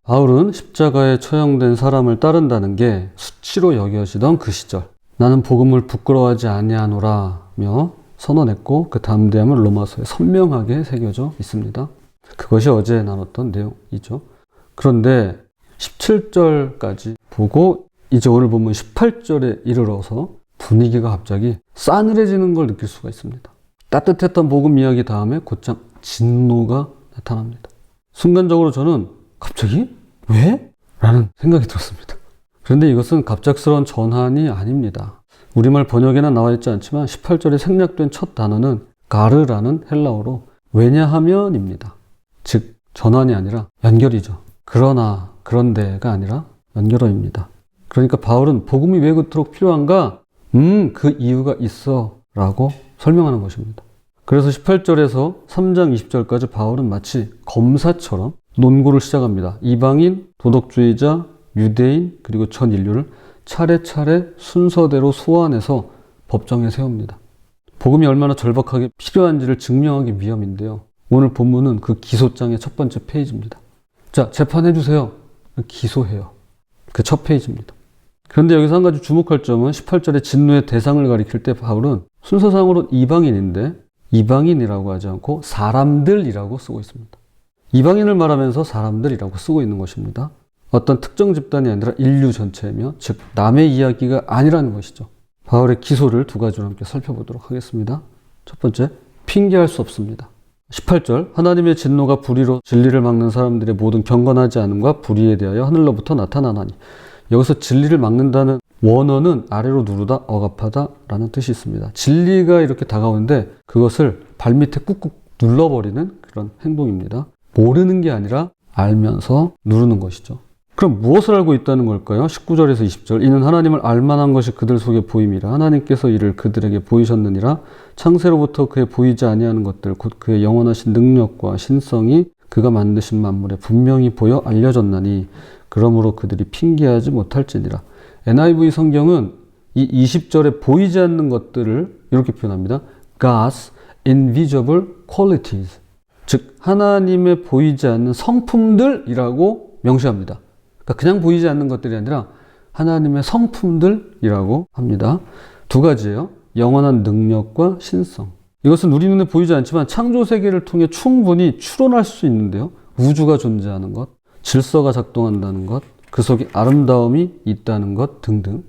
바울은 십자가에 처형된 사람을 따른다는 게 수치로 여겨지던 그 시절, 나는 복음을 부끄러워하지 아니하노라며 선언했고 그 담대함을 로마서에 선명하게 새겨져 있습니다. 그것이 어제 나눴던 내용이죠. 그런데 17절까지 보고 이제 오늘 보면 18절에 이르러서 분위기가 갑자기 싸늘해지는 걸 느낄 수가 있습니다. 따뜻했던 복음 이야기 다음에 곧장 진노가 나타납니다. 순간적으로 저는 갑자기? 왜? 라는 생각이 들었습니다. 그런데 이것은 갑작스러운 전환이 아닙니다. 우리말 번역에는 나와 있지 않지만 18절에 생략된 첫 단어는 가르라는 헬라어로 왜냐하면입니다. 즉 전환이 아니라 연결이죠. 그러나 그런데가 아니라 연결어입니다. 그러니까 바울은 복음이 왜 그토록 필요한가? 그 이유가 있어 라고 설명하는 것입니다. 그래서 18절에서 3장 20절까지 바울은 마치 검사처럼 논고를 시작합니다. 이방인, 도덕주의자, 유대인, 그리고 전 인류를 차례차례 순서대로 소환해서 법정에 세웁니다. 복음이 얼마나 절박하게 필요한지를 증명하기 위함인데요. 오늘 본문은 그 기소장의 첫 번째 페이지입니다. 자, 재판해주세요. 기소해요. 그 첫 페이지입니다. 그런데 여기서 한 가지 주목할 점은 18절에 진노의 대상을 가리킬 때 바울은 순서상으로는 이방인인데 이방인이라고 하지 않고 사람들이라고 쓰고 있습니다. 이방인을 말하면서 사람들이라고 쓰고 있는 것입니다. 어떤 특정 집단이 아니라 인류 전체이며 즉 남의 이야기가 아니라는 것이죠. 바울의 기소를 두 가지로 함께 살펴보도록 하겠습니다. 첫 번째, 핑계할 수 없습니다. 18절, 하나님의 진노가 불의로 진리를 막는 사람들의 모든 경건하지 않음과 불의에 대하여 하늘로부터 나타나나니. 여기서 진리를 막는다는 원어는 아래로 누르다, 억압하다 라는 뜻이 있습니다. 진리가 이렇게 다가오는데 그것을 발밑에 꾹꾹 눌러버리는 그런 행동입니다. 모르는 게 아니라 알면서 누르는 것이죠. 그럼 무엇을 알고 있다는 걸까요? 19절에서 20절, 이는 하나님을 알만한 것이 그들 속에 보임이라. 하나님께서 이를 그들에게 보이셨느니라. 창세로부터 그의 보이지 아니하는 것들 곧 그의 영원하신 능력과 신성이 그가 만드신 만물에 분명히 보여 알려졌나니 그러므로 그들이 핑계하지 못할지니라. NIV 성경은 이 20절에 보이지 않는 것들을 이렇게 표현합니다. God's invisible qualities, 즉 하나님의 보이지 않는 성품들이라고 명시합니다. 그러니까 그냥 보이지 않는 것들이 아니라 하나님의 성품들이라고 합니다. 두 가지예요. 영원한 능력과 신성. 이것은 우리 눈에 보이지 않지만 창조 세계를 통해 충분히 추론할 수 있는데요. 우주가 존재하는 것, 질서가 작동한다는 것, 그 속에 아름다움이 있다는 것 등등.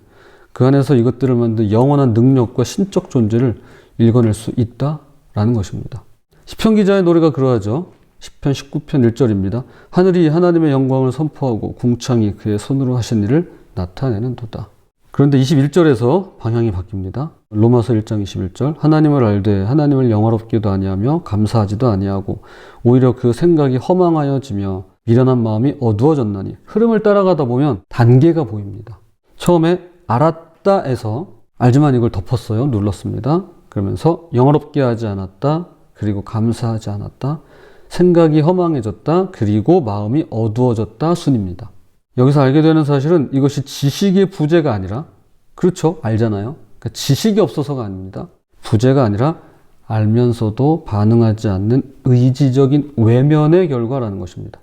그 안에서 이것들을 만든 영원한 능력과 신적 존재를 읽어낼 수 있다라는 것입니다. 시편 기자의 노래가 그러하죠. 시편 19편 1절입니다. 하늘이 하나님의 영광을 선포하고 궁창이 그의 손으로 하신 일을 나타내는 도다. 그런데 21절에서 방향이 바뀝니다. 로마서 1장 21절, 하나님을 알되 하나님을 영화롭게도 아니하며 감사하지도 아니하고 오히려 그 생각이 허망하여지며 미련한 마음이 어두워졌나니. 흐름을 따라가다 보면 단계가 보입니다. 처음에 알았다에서 알지만 이걸 덮었어요. 눌렀습니다. 그러면서 영화롭게 하지 않았다. 그리고 감사하지 않았다. 생각이 허망해졌다. 그리고 마음이 어두워졌다. 순입니다. 여기서 알게 되는 사실은 이것이 지식의 부재가 아니라, 그렇죠, 알잖아요. 그러니까 지식이 없어서가 아닙니다. 부재가 아니라 알면서도 반응하지 않는 의지적인 외면의 결과라는 것입니다.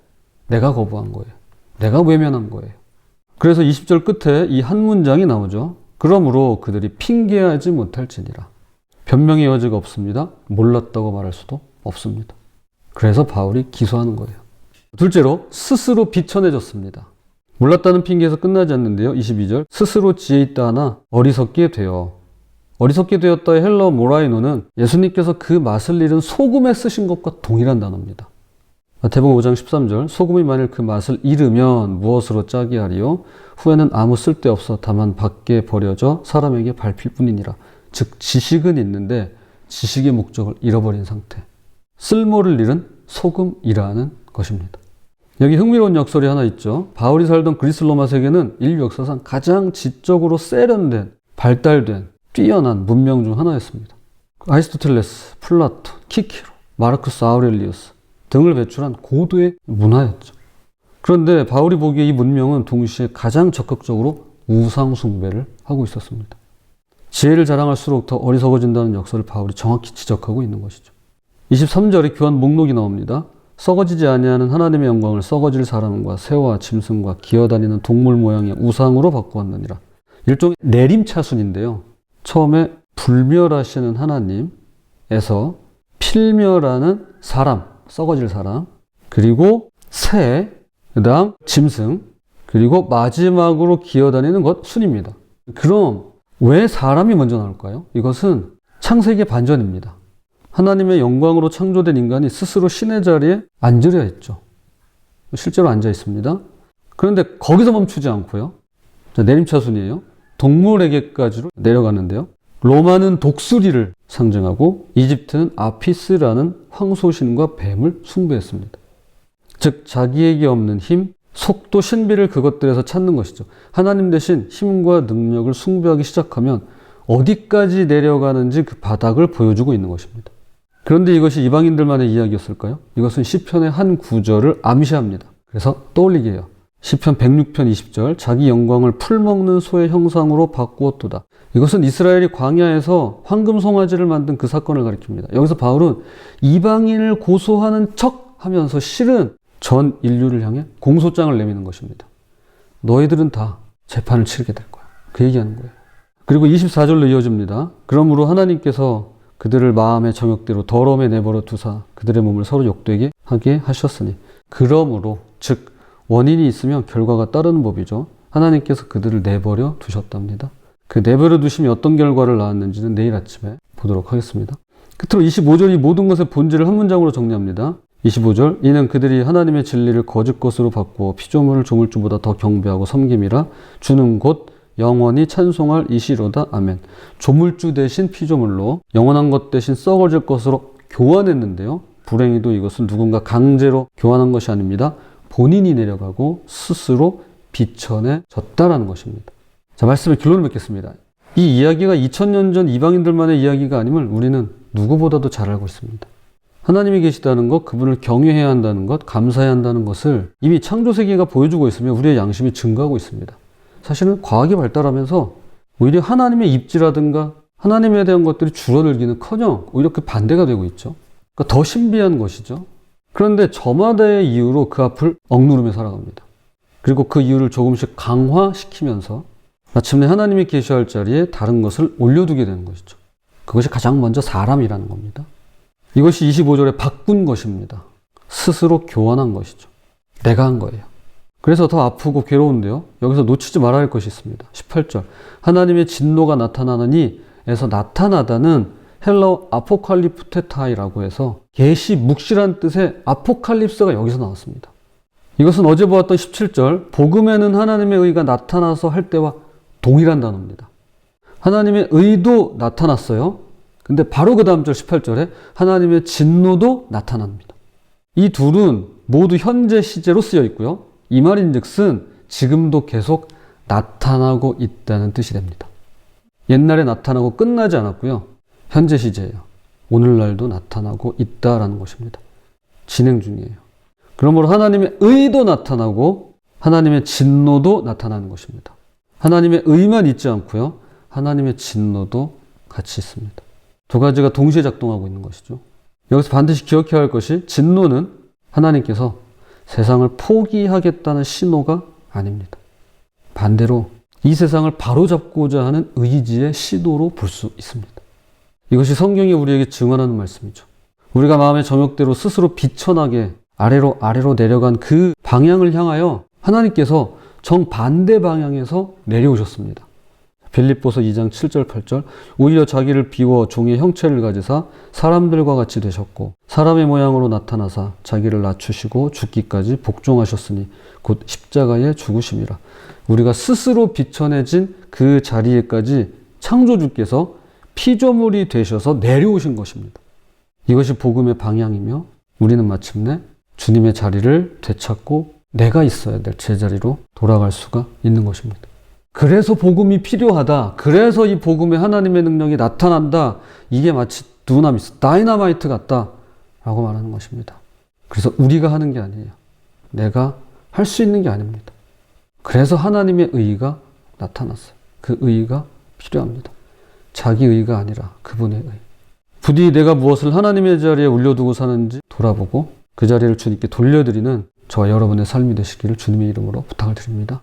내가 거부한 거예요. 내가 외면한 거예요. 그래서 20절 끝에 이 한 문장이 나오죠. 그러므로 그들이 핑계하지 못할지니라. 변명의 여지가 없습니다. 몰랐다고 말할 수도 없습니다. 그래서 바울이 기소하는 거예요. 둘째로 스스로 비천해졌습니다. 몰랐다는 핑계에서 끝나지 않는데요. 22절, 스스로 지혜 있다 하나 어리석게 되어. 어리석게 되었다의 헬러 모라이노는 예수님께서 그 맛을 잃은 소금에 쓰신 것과 동일한 단어입니다. 마태복음 5장 13절, 소금이 만일 그 맛을 잃으면 무엇으로 짜게 하리요? 후에는 아무 쓸데없어 다만 밖에 버려져 사람에게 밟힐 뿐이니라. 즉 지식은 있는데 지식의 목적을 잃어버린 상태. 쓸모를 잃은 소금이라는 것입니다. 여기 흥미로운 역설이 하나 있죠. 바울이 살던 그리스 로마 세계는 인류 역사상 가장 지적으로 세련된, 발달된, 뛰어난 문명 중 하나였습니다. 아리스토텔레스, 플라토, 키케로, 마르쿠스 아우렐리우스 등을 배출한 고도의 문화였죠. 그런데 바울이 보기에 이 문명은 동시에 가장 적극적으로 우상 숭배를 하고 있었습니다. 지혜를 자랑할수록 더 어리석어진다는 역설을 바울이 정확히 지적하고 있는 것이죠. 23절에 교환 목록이 나옵니다. 썩어지지 아니하는 하나님의 영광을 썩어질 사람과 새와 짐승과 기어다니는 동물 모양의 우상으로 바꾸었느니라. 일종의 내림차순인데요. 처음에 불멸하시는 하나님에서 필멸하는 사람, 썩어질 사람, 그리고 새, 그 다음 짐승, 그리고 마지막으로 기어다니는 것, 순입니다. 그럼 왜 사람이 먼저 나올까요? 이것은 창세기의 반전입니다. 하나님의 영광으로 창조된 인간이 스스로 신의 자리에 앉으려 했죠. 실제로 앉아 있습니다. 그런데 거기서 멈추지 않고요. 자, 내림차순이에요. 동물에게까지로 내려가는데요. 로마는 독수리를 상징하고 이집트는 아피스라는 황소신과 뱀을 숭배했습니다. 즉 자기에게 없는 힘, 속도, 신비를 그것들에서 찾는 것이죠. 하나님 대신 힘과 능력을 숭배하기 시작하면 어디까지 내려가는지 그 바닥을 보여주고 있는 것입니다. 그런데 이것이 이방인들만의 이야기였을까요? 이것은 시편의 한 구절을 암시합니다. 그래서 떠올리게 해요. 시편 106편 20절, 자기 영광을 풀먹는 소의 형상으로 바꾸었도다. 이것은 이스라엘이 광야에서 황금 송아지를 만든 그 사건을 가리킵니다. 여기서 바울은 이방인을 고소하는 척 하면서 실은 전 인류를 향해 공소장을 내미는 것입니다. 너희들은 다 재판을 치르게 될 거야. 그 얘기하는 거예요. 그리고 24절로 이어집니다. 그러므로 하나님께서 그들을 마음의 정욕대로 더러움에 내버려 두사 그들의 몸을 서로 욕되게 하게 하셨으니, 그러므로 즉 원인이 있으면 결과가 따르는 법이죠. 하나님께서 그들을 내버려 두셨답니다. 그 내버려 두심이 어떤 결과를 낳았는지는 내일 아침에 보도록 하겠습니다. 끝으로 25절이 모든 것의 본질을 한 문장으로 정리합니다. 25절, 이는 그들이 하나님의 진리를 거짓 것으로 바꾸어 피조물을 조물주보다 더 경배하고 섬김이라. 주는 곧 영원히 찬송할 이시로다. 아멘. 조물주 대신 피조물로, 영원한 것 대신 썩어질 것으로 교환했는데요. 불행히도 이것은 누군가 강제로 교환한 것이 아닙니다. 본인이 내려가고 스스로 비천해졌다라는 것입니다. 자, 말씀의 결론을 맺겠습니다. 이 이야기가 2000년 전 이방인들만의 이야기가 아님을 우리는 누구보다도 잘 알고 있습니다. 하나님이 계시다는 것, 그분을 경외해야 한다는 것, 감사해야 한다는 것을 이미 창조세계가 보여주고 있으며 우리의 양심이 증거하고 있습니다. 사실은 과학이 발달하면서 오히려 하나님의 입지라든가 하나님에 대한 것들이 줄어들기는커녕 오히려 그 반대가 되고 있죠. 그러니까 더 신비한 것이죠. 그런데 저마다의 이유로 그 앞을 억누르며 살아갑니다. 그리고 그 이유를 조금씩 강화시키면서 마침내 하나님이 계셔야 할 자리에 다른 것을 올려두게 되는 것이죠. 그것이 가장 먼저 사람이라는 겁니다. 이것이 25절에 바꾼 것입니다. 스스로 교환한 것이죠. 내가 한 거예요. 그래서 더 아프고 괴로운데요. 여기서 놓치지 말아야 할 것이 있습니다. 18절, 하나님의 진노가 나타나느니 에서 나타나다는 헬라어 아포칼리프테타이라고 해서 계시, 묵시란 뜻의 아포칼립스가 여기서 나왔습니다. 이것은 어제 보았던 17절, 복음에는 하나님의 의가 나타나서 할 때와 동일한 단어입니다. 하나님의 의도 나타났어요. 근데 바로 그 다음 절 18절에 하나님의 진노도 나타납니다. 이 둘은 모두 현재 시제로 쓰여 있고요. 이 말인즉슨 지금도 계속 나타나고 있다는 뜻이 됩니다. 옛날에 나타나고 끝나지 않았고요. 현재 시제예요. 오늘날도 나타나고 있다라는 것입니다. 진행 중이에요. 그러므로 하나님의 의도 나타나고 하나님의 진노도 나타나는 것입니다. 하나님의 의만 있지 않고요. 하나님의 진노도 같이 있습니다. 두 가지가 동시에 작동하고 있는 것이죠. 여기서 반드시 기억해야 할 것이 진노는 하나님께서 세상을 포기하겠다는 신호가 아닙니다. 반대로 이 세상을 바로잡고자 하는 의지의 시도로 볼 수 있습니다. 이것이 성경이 우리에게 증언하는 말씀이죠. 우리가 마음의 정욕대로 스스로 비천하게 아래로 내려간 그 방향을 향하여 하나님께서 정반대 방향에서 내려오셨습니다. 빌립보서 2장 7절 8절, 오히려 자기를 비워 종의 형체를 가지사 사람들과 같이 되셨고 사람의 모양으로 나타나사 자기를 낮추시고 죽기까지 복종하셨으니 곧 십자가에 죽으심이라. 우리가 스스로 비천해진 그 자리에까지 창조주께서 피조물이 되셔서 내려오신 것입니다. 이것이 복음의 방향이며 우리는 마침내 주님의 자리를 되찾고 내가 있어야 될 제자리로 돌아갈 수가 있는 것입니다. 그래서 복음이 필요하다. 그래서 이 복음의 하나님의 능력이 나타난다. 이게 마치 두나미스, 다이너마이트 같다 라고 말하는 것입니다. 그래서 우리가 하는 게 아니에요. 내가 할 수 있는 게 아닙니다. 그래서 하나님의 의가 나타났어요. 그 의가 필요합니다. 자기 의가 아니라 그분의 의. 부디 내가 무엇을 하나님의 자리에 올려두고 사는지 돌아보고 그 자리를 주님께 돌려드리는 저와 여러분의 삶이 되시기를 주님의 이름으로 부탁을 드립니다.